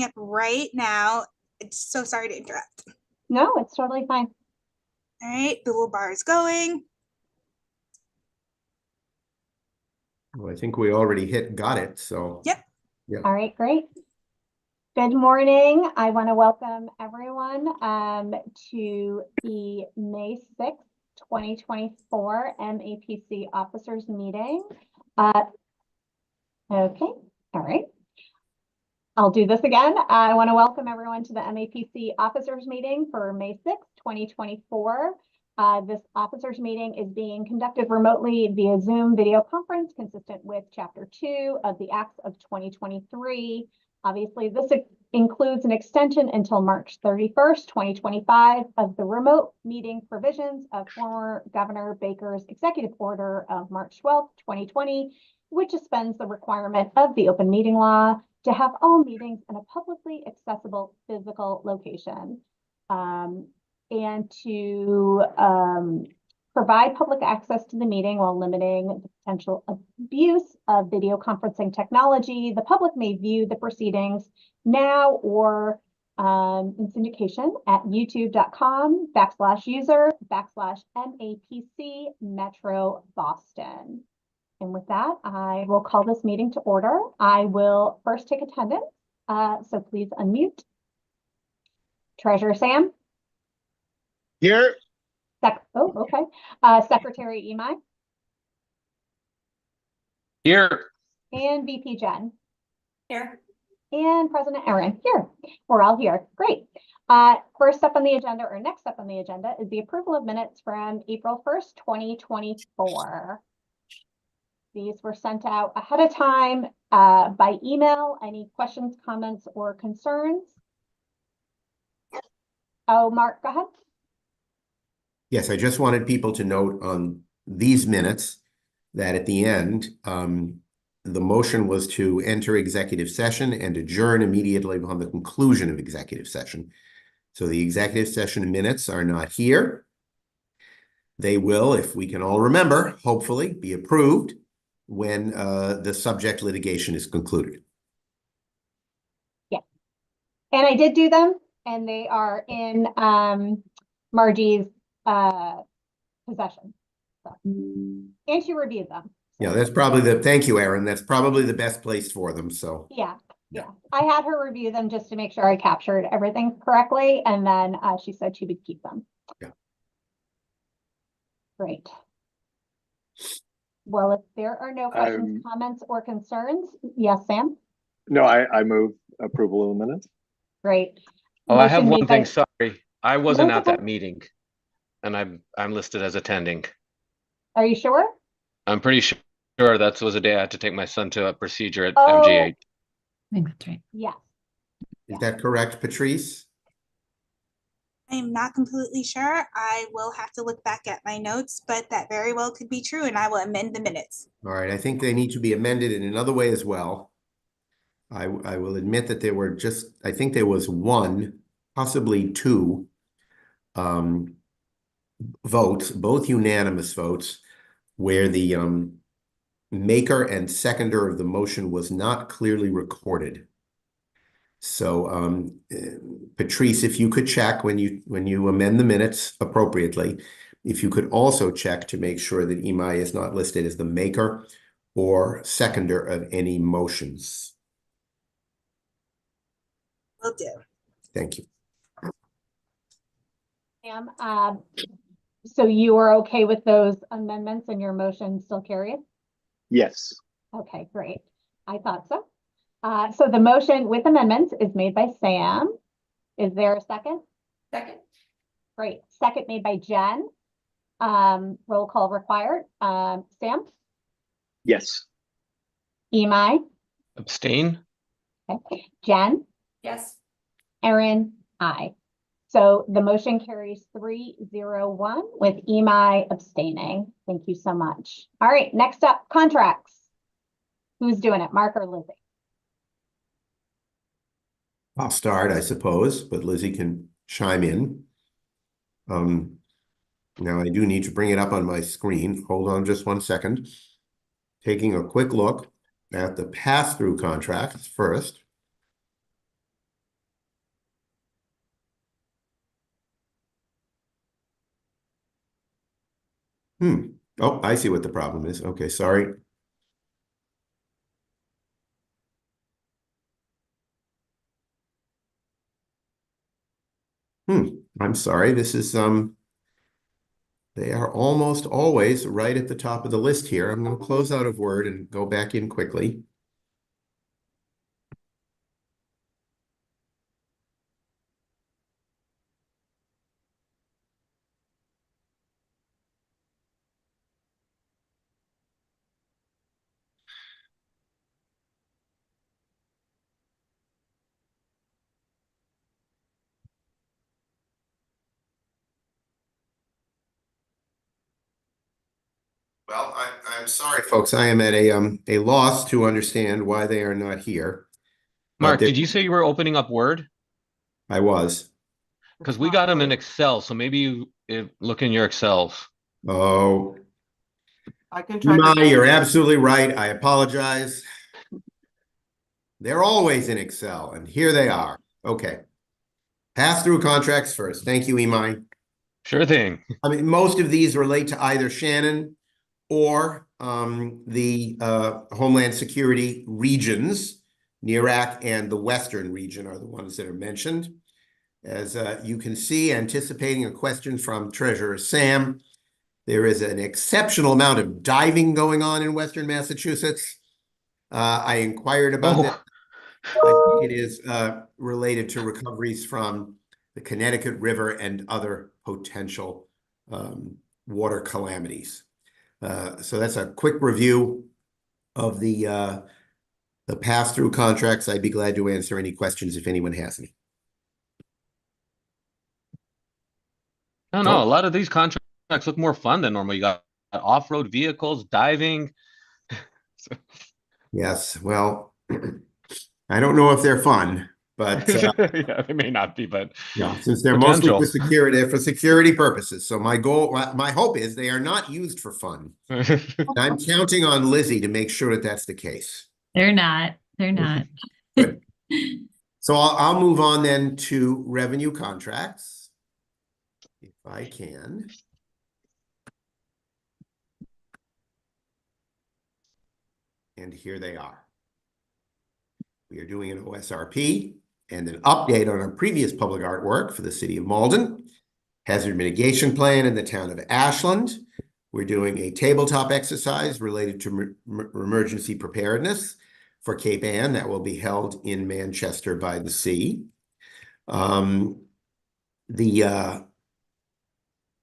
popping up right now. It's so sorry to interrupt. No, it's totally fine. All right, the little bar is going. Well, I think we already got it, so. Yep. Yeah. All right, great. Good morning. I want to welcome everyone to the May 6th, 2024 MAPC officers meeting. Okay, all right. I'll do this again. I want to welcome everyone to the MAPC officers meeting for May 6th, 2024. This officers meeting is being conducted remotely via Zoom video conference consistent with Chapter 2 of the Acts of 2023. Obviously, this includes an extension until March 31st, 2025 of the remote meeting provisions of former Governor Baker's executive order of March 12th, 2020, which suspends the requirement of the open meeting law to have all meetings in a publicly accessible physical location. And to provide public access to the meeting while limiting the potential abuse of video conferencing technology. The public may view the proceedings now or in syndication at youtube.com/user/MAPC Metro Boston. And with that, I will call this meeting to order. I will first take attendance, so please unmute. Treasurer Sam? Here. Okay. Secretary Imai? Here. And VP Jen? Here. And President Erin? Here. We're all here. Great. First up on the agenda, or next up on the agenda, is the approval of minutes from April 1st, 2024. These were sent out ahead of time by email. Any questions, comments, or concerns? Oh, Mark, go ahead. Yes, I just wanted people to note on these minutes that at the end, the motion was to enter executive session and adjourn immediately upon the conclusion of executive session. So the executive session minutes are not here. They will, if we can all remember, hopefully be approved when the subject litigation is concluded. Yeah. And I did do them, and they are in Margie's possession. So. And she reviewed them. So. Yeah, that's probably thank you, Erin. That's probably the best place for them. So yeah. I had her review them just to make sure I captured everything correctly. And then she said she would keep them. Yeah. Great. Well, if there are no questions, comments, or concerns, yes, Sam? No, I move approval of the minutes. Great. Oh, I have one thing. Sorry, I wasn't at that meeting, and I'm listed as attending. Are you sure? I'm pretty sure that was a day I had to take my son to a procedure at MGH. I think that's right. Yes. Is that correct, Patrice? I am not completely sure. I will have to look back at my notes, but that very well could be true, and I will amend the minutes. All right, I think they need to be amended in another way as well. I will admit that there were I think there was one, possibly two votes, both unanimous votes, where the maker and seconder of the motion was not clearly recorded. So Patrice, if you could check when you amend the minutes appropriately, if you could also check to make sure that Imai is not listed as the maker or seconder of any motions. Will do. Thank you. Sam, so you are okay with those amendments and your motion still carries? Yes. Okay, great. I thought so. So the motion with amendments is made by Sam. Is there a second? Second. Great. Second made by Jen. Roll call required. Sam? Yes. Imai? Abstain. Okay. Jen? Yes. Erin? Aye. So the motion carries 3-0-1 with Imai abstaining. Thank you so much. All right, next up, contracts. Who's doing it, Mark or Lizzie? I'll start, I suppose, but Lizzie can chime in. Now I do need to bring it up on my screen. Hold on just one second. Taking a quick look at the pass-through contracts first. Oh, I see what the problem is. Okay, sorry. I'm sorry. This is they are almost always right at the top of the list here. I'm going to close out of Word and go back in quickly. Well, I'm sorry, folks. I am at a loss to understand why they are not here. But Mark, did you say you were opening up Word? I was. Because we got them in Excel, so maybe look in your Excels. Oh, I can try Ima, to. you're absolutely right. I apologize. They're always in Excel, and here they are. Okay. Pass-through contracts first. Thank you, Imai. Sure thing. I mean, most of these relate to either Shannon or the Homeland Security regions. NERAC and the Western region are the ones that are mentioned. As you can see, anticipating a question from Treasurer Sam, there is an exceptional amount of diving going on in Western Massachusetts. I inquired about that. I think it is related to recoveries from the Connecticut River and other potential water calamities. So that's a quick review of the pass-through contracts. I'd be glad to answer any questions if anyone has any. I don't know. A lot of these contracts look more fun than normal. You got off-road vehicles, diving. Yes, well, I don't know if they're fun, but Yeah, they may not be, but yeah, since they're mostly potential. for security purposes. So my hope is they are not used for fun. I'm counting on Lizzie to make sure that that's the case. They're not. They're not. Good. So I'll move on then to revenue contracts, if I can. And here they are. We are doing an OSRP and an update on our previous public artwork for the city of Malden, hazard mitigation plan in the town of Ashland. We're doing a tabletop exercise related to emergency preparedness for Cape Ann that will be held in Manchester by the Sea. I'm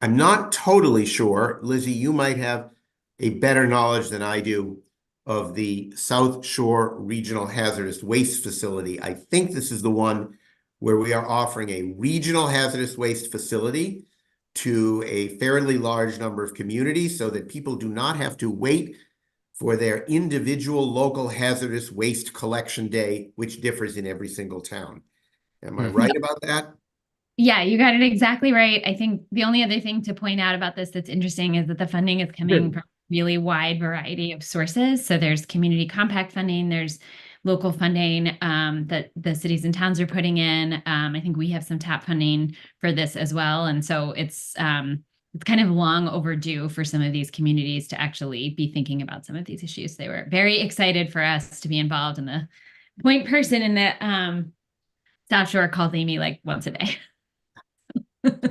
not totally sure, Lizzie, you might have a better knowledge than I do of the South Shore Regional Hazardous Waste Facility. I think this is the one where we are offering a regional hazardous waste facility to a fairly large number of communities so that people do not have to wait for their individual local hazardous waste collection day, which differs in every single town. Am I right about that? Yeah, you got it exactly right. I think the only other thing to point out about this that's interesting is that the funding is coming from a really wide variety of sources. So there's community compact funding, there's local funding that the cities and towns are putting in. I think we have some TAP funding for this as well. And so it's kind of long overdue for some of these communities to actually be thinking about some of these issues. They were very excited for us to be involved, and the point person in the South Shore calls Amy like once a day.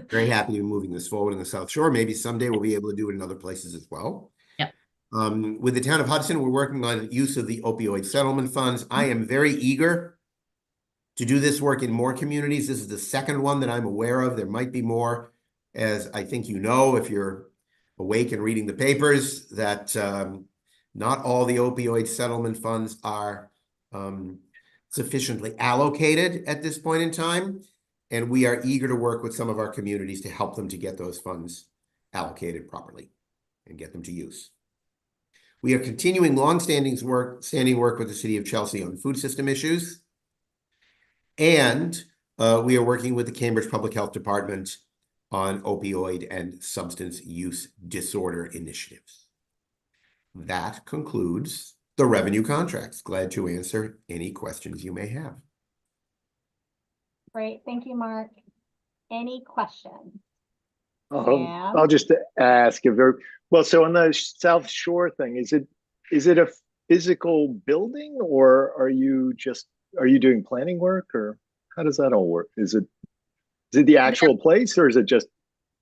Very happy to be moving this forward in the South Shore. Maybe someday we'll be able to do it in other places as well. Yep. With the town of Hudson, we're working on use of the opioid settlement funds. I am very eager to do this work in more communities. This is the second one that I'm aware of. There might be more, as I think you know, if you're awake and reading the papers, that not all the opioid settlement funds are sufficiently allocated at this point in time. And we are eager to work with some of our communities to help them to get those funds allocated properly and get them to use. We are continuing long-standing work with the city of Chelsea on food system issues. And we are working with the Cambridge Public Health Department on opioid and substance use disorder initiatives. That concludes the revenue contracts. Glad to answer any questions you may have. Great, thank you, Mark. Any questions? Sam? I'll just ask a very well. So on the South Shore thing, is it a physical building, or are you doing planning work, or how does that all work? Is it the actual place, or is it just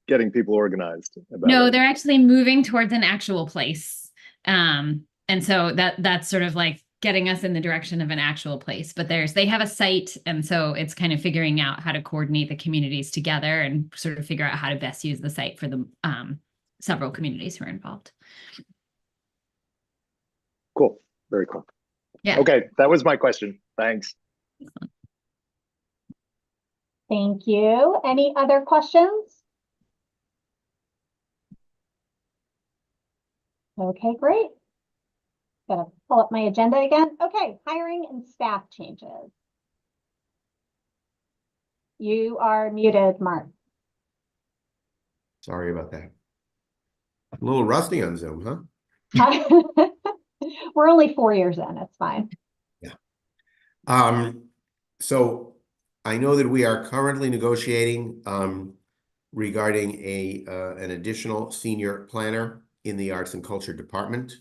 getting people organized about No, it? they're actually moving towards an actual place. And so that's sort of like getting us in the direction of an actual place. But they have a site, and so it's kind of figuring out how to coordinate the communities together and sort of figure out how to best use the site for the several communities who are involved. Cool. Very cool. Yeah. Okay, that was my question. Thanks. Thank you. Any other questions? Okay, great. Gotta pull up my agenda again. Okay, hiring and staff changes. You are muted, Mark. Sorry about that. A little rusty on Zoom, huh? We're only 4 years in, it's fine. Yeah. So I know that we are currently negotiating regarding an additional senior planner in the Arts and Culture Department.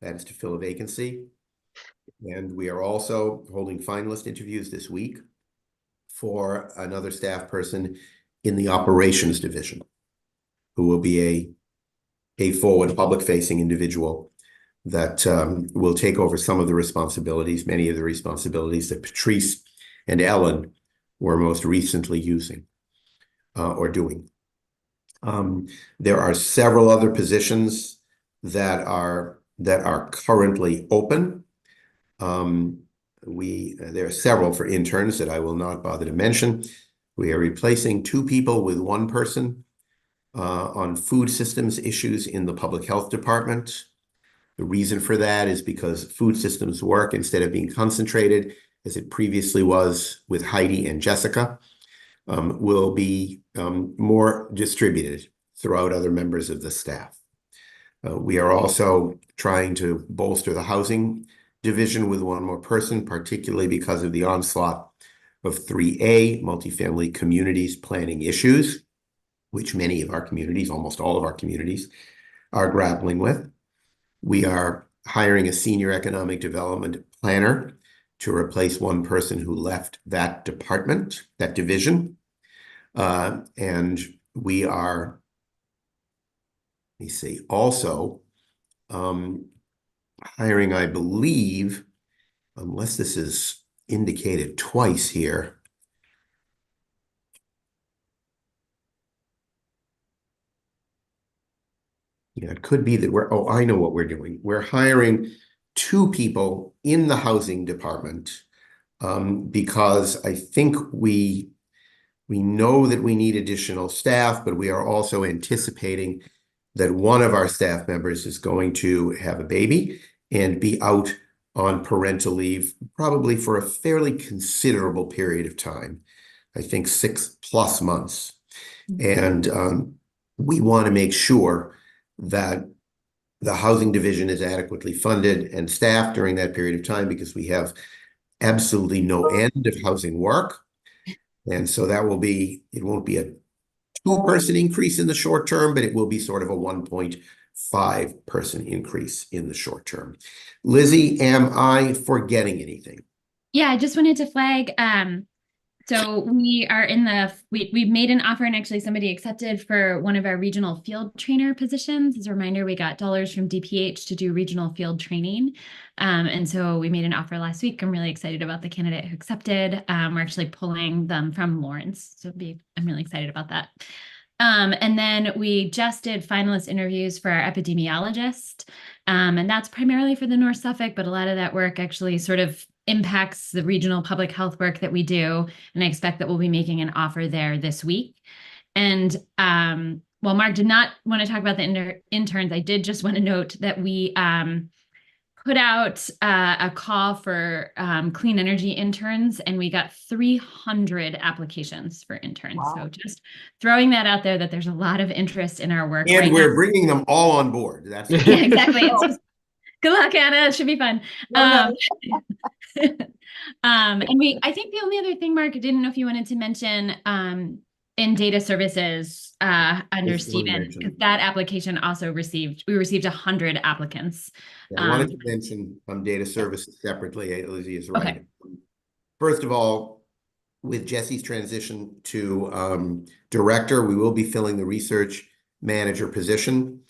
That is to fill a vacancy. And we are also holding finalist interviews this week for another staff person in the operations division, who will be a forward public-facing individual that will take over some of the responsibilities, many of the responsibilities that Patrice and Ellen were most recently using or doing. There are several other positions that are currently open. There are several for interns that I will not bother to mention. We are replacing 2 people with 1 person on food systems issues in the public health department. The reason for that is because food systems work, instead of being concentrated as it previously was with Heidi and Jessica, will be more distributed throughout other members of the staff. We are also trying to bolster the housing division with 1 more person, particularly because of the onslaught of 3A, multifamily communities planning issues, which many of our communities, almost all of our communities, are grappling with. We are hiring a senior economic development planner to replace 1 person who left that department, that division. And we are, let me see, also hiring, I believe, unless this is indicated twice here, yeah, it could be that I know what we're doing. We're hiring 2 people in the housing department because I think we know that we need additional staff, but we are also anticipating that one of our staff members is going to have a baby and be out on parental leave, probably for a fairly considerable period of time, I think 6+ months. And we want to make sure that the housing division is adequately funded and staffed during that period of time, because we have absolutely no end of housing work. And so it won't be a 2-person increase in the short term, but it will be sort of a 1.5-person increase in the short term. Lizzie, am I forgetting anything? Yeah, I just wanted to flag, so we are we've made an offer, and actually somebody accepted for one of our regional field trainer positions. As a reminder, we got dollars from DPH to do regional field training. And so we made an offer last week. I'm really excited about the candidate who accepted. We're actually pulling them from Lawrence. I'm really excited about that. And then we just did finalist interviews for our epidemiologist. And that's primarily for the North Suffolk, but a lot of that work actually sort of impacts the regional public health work that we do. And I expect that we'll be making an offer there this week. And while Mark did not want to talk about the interns, I did just want to note that we put out a call for clean energy interns, and we got 300 applications for interns. Wow. So just throwing that out there, that there's a lot of interest in our work. And we're bringing them all on board. That's yeah, exactly. It's just, good luck, Anna. It should be fun. And I think the only other thing, Mark, I didn't know if you wanted to mention, in data services under Just wanted to Stephen, mention. because that application also we received 100 applicants. I wanted to mention data services separately. Lizzie is right. Okay. First of all, with Jesse's transition to director, we will be filling the research manager position.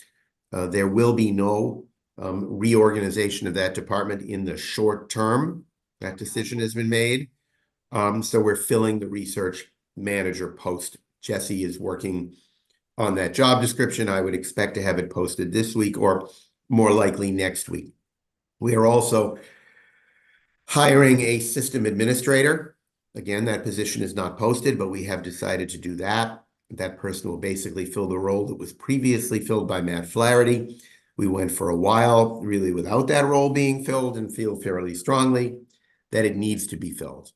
There will be no reorganization of that department in the short term. That decision has been made. So we're filling the research manager post. Jesse is working on that job description. I would expect to have it posted this week or more likely next week. We are also hiring a system administrator. Again, that position is not posted, but we have decided to do that. That person will basically fill the role that was previously filled by Matt Flaherty. We went for a while really without that role being filled and feel fairly strongly that it needs to be filled.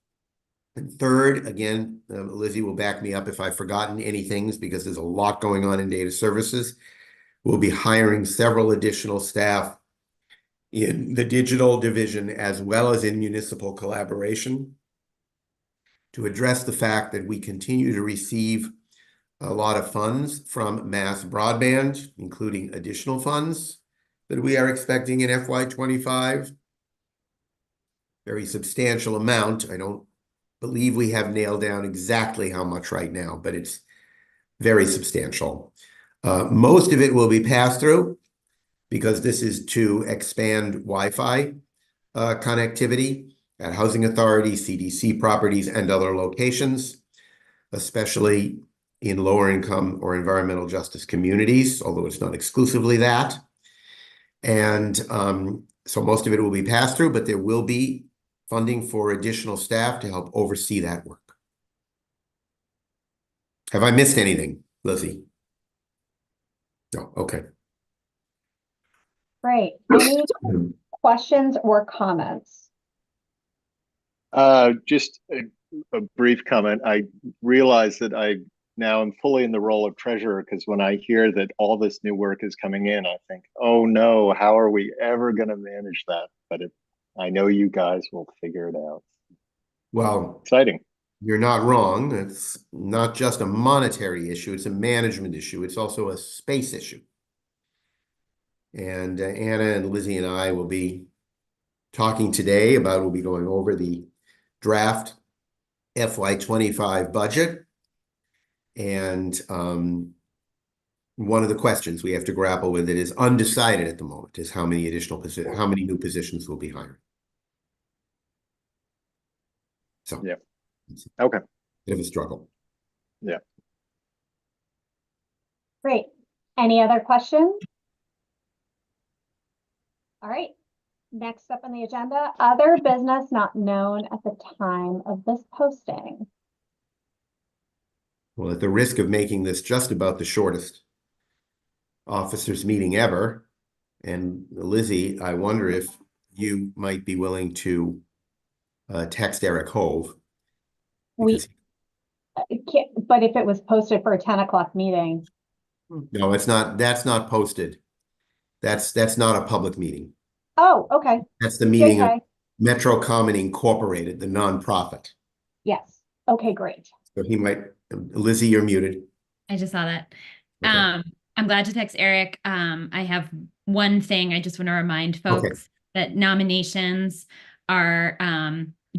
And third, again, Lizzie will back me up if I've forgotten any things because there's a lot going on in data services. We'll be hiring several additional staff in the digital division as well as in municipal collaboration to address the fact that we continue to receive a lot of funds from mass broadband, including additional funds that we are expecting in FY25. Very substantial amount. I don't believe we have nailed down exactly how much right now, but it's very substantial. Most of it will be passed through because this is to expand Wi-Fi connectivity at housing authorities, CDC properties, and other locations, especially in lower income or environmental justice communities, although it's not exclusively that. And so most of it will be passed through, but there will be funding for additional staff to help oversee that work. Have I missed anything, Lizzie? No, okay. Great. Any questions or comments? Just a brief comment. I realize that I now am fully in the role of treasurer because when I hear that all this new work is coming in, I think, oh no, how are we ever going to manage that? But I know you guys will figure it out. Well, exciting. You're not wrong. It's not just a monetary issue. It's a management issue. It's also a space issue. And Anna and Lizzie and I will be talking today about, we'll be going over the draft FY25 budget. And one of the questions we have to grapple with, it is undecided at the moment, is how many new positions will be hired. So yeah, okay, bit of a struggle. Yeah. Great. Any other questions? All right. Next up on the agenda, other business not known at the time of this posting. Well, at the risk of making this just about the shortest officers meeting ever, and Lizzie, I wonder if you might be willing to text Eric Hove. But if it was posted for a 10 o'clock meeting. No, it's not. That's not posted. That's not a public meeting. Oh, okay. That's the meeting of Metro Common Incorporated, the nonprofit. Yes. Okay, great. So he might, Lizzie, you're muted. I just saw that. Okay. I'm glad to text Eric. I have one thing I just want to remind folks that nominations are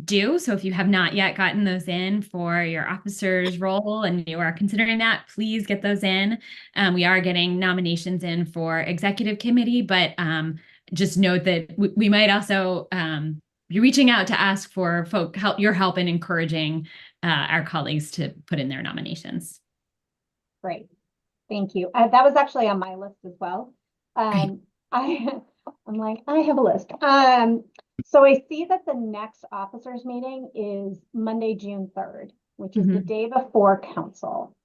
due. So if you have not yet gotten those in for your officer's role and you are considering that, please get those in. We are getting nominations in for executive committee, but just note that we might also be reaching out to ask for your help in encouraging our colleagues to put in their nominations. Great. Thank you. That was actually on my list as well. I'm like, I have a list. So I see that the next officers meeting is Monday, June 3rd, which is the day before council.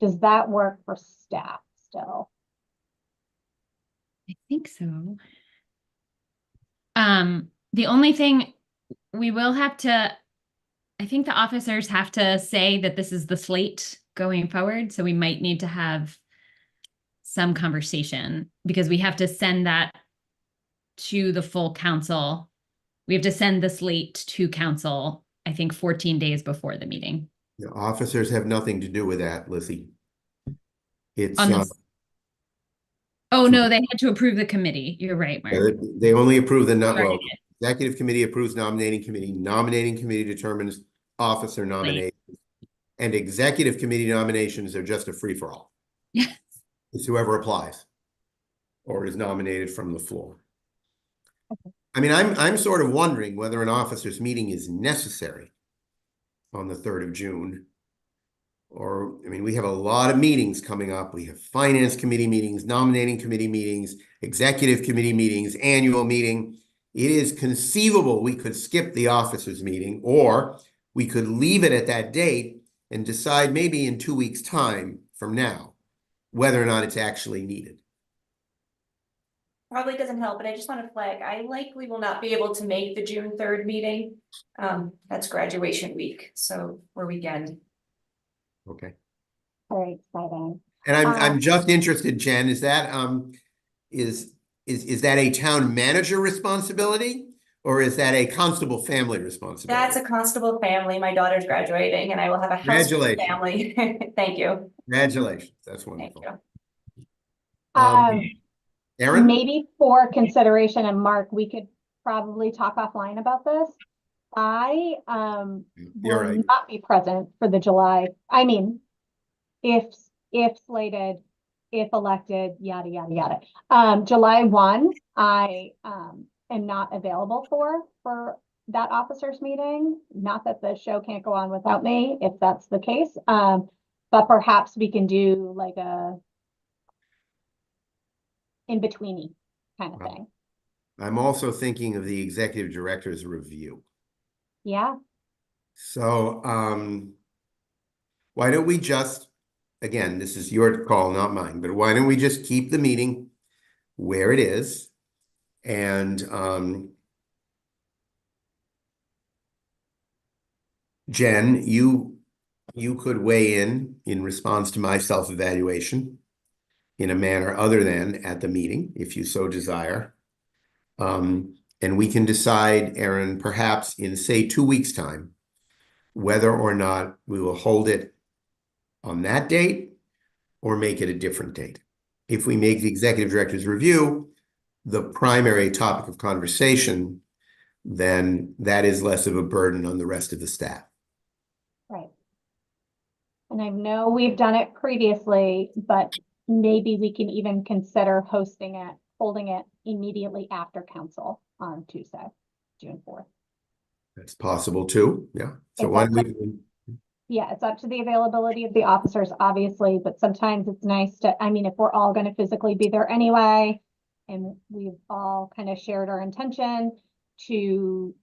Does that work for staff still? I think so. The only thing we will have to, I think the officers have to say that this is the slate going forward. So we might need to have some conversation because we have to send that to the full council. We have to send the slate to council, I think 14 days before the meeting. The officers have nothing to do with that, Lizzie. It's, On this. Oh, no, they had to approve the committee. You're right, Mark. they only approve the, Sorry. well, executive committee approves nominating committee determines officer nominations. And executive committee nominations are just a free-for-all. Yes. It's whoever applies or is nominated from the floor. I mean, I'm sort of wondering whether an officers meeting is necessary on the 3rd of June. Or, I mean, we have a lot of meetings coming up. We have finance committee meetings, nominating committee meetings, executive committee meetings, annual meeting. It is conceivable we could skip the officers meeting, or we could leave it at that date and decide maybe in 2 weeks' time from now whether or not it's actually needed. Probably doesn't help, but I just want to flag, I likely will not be able to make the June 3rd meeting. That's graduation week, so we're weekend. Okay. Very exciting. And I'm just interested, Jen, is that is that a town manager responsibility, or is that a constable family responsibility? That's a constable family. My daughter's graduating and I will have a house full of family. Thank you. Congratulations. That's wonderful. Thank you. Aaron? Maybe for consideration, and Mark, we could probably talk offline about this. I You're will right. not be present for the July. I mean, if slated, if elected, yada yada yada. July 1, I am not available for that officers meeting. Not that the show can't go on without me, if that's the case. But perhaps we can do like a in-betweeny kind of thing. I'm also thinking of the executive director's review. Yeah. So why don't we just, again, this is your call, not mine, but why don't we just keep the meeting where it is? And Jen, you could weigh in response to my self-evaluation in a manner other than at the meeting, if you so desire. And we can decide, Aaron, perhaps in, say, 2 weeks' time, whether or not we will hold it on that date or make it a different date. If we make the executive director's review the primary topic of conversation, then that is less of a burden on the rest of the staff. Right. And I know we've done it previously, but maybe we can even consider holding it immediately after council on Tuesday, June 4th. That's possible too. Yeah. So It's why up don't to- we? Yeah, it's up to the availability of the officers, obviously, but sometimes it's nice to, I mean, if we're all going to physically be there anyway, and we've all kind of shared our intention to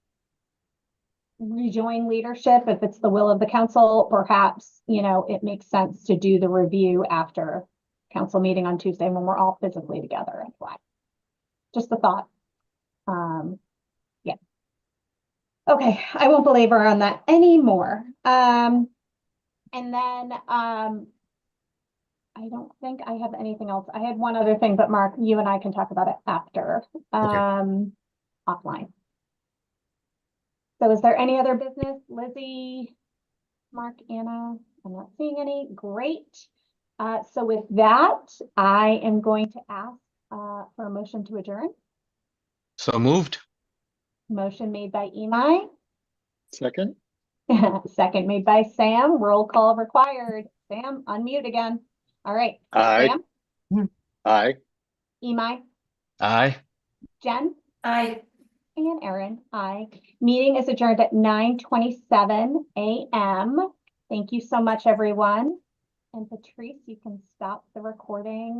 rejoin leadership, if it's the will of the council, perhaps, you know, it makes sense to do the review after council meeting on Tuesday when we're all physically together. Anyway. Just a thought. Yeah. Okay, I won't belabor on that anymore. And then I don't think I have anything else. I had one other thing, but Mark, you and I can talk about it after, offline. So is there any other business? Lizzie, Mark, Anna? I'm not seeing any. Great. So with that, I am going to ask for a motion to adjourn. So moved. Motion made by Imai. Second? Second made by Sam. Roll call required. Sam, unmute again. All right. Aye. Sam, Aye. Imai, Aye. Jen, Aye. and Aaron. Aye. Meeting is adjourned at 9:27 a.m. Thank you so much, everyone. And Patrice, you can stop the recording.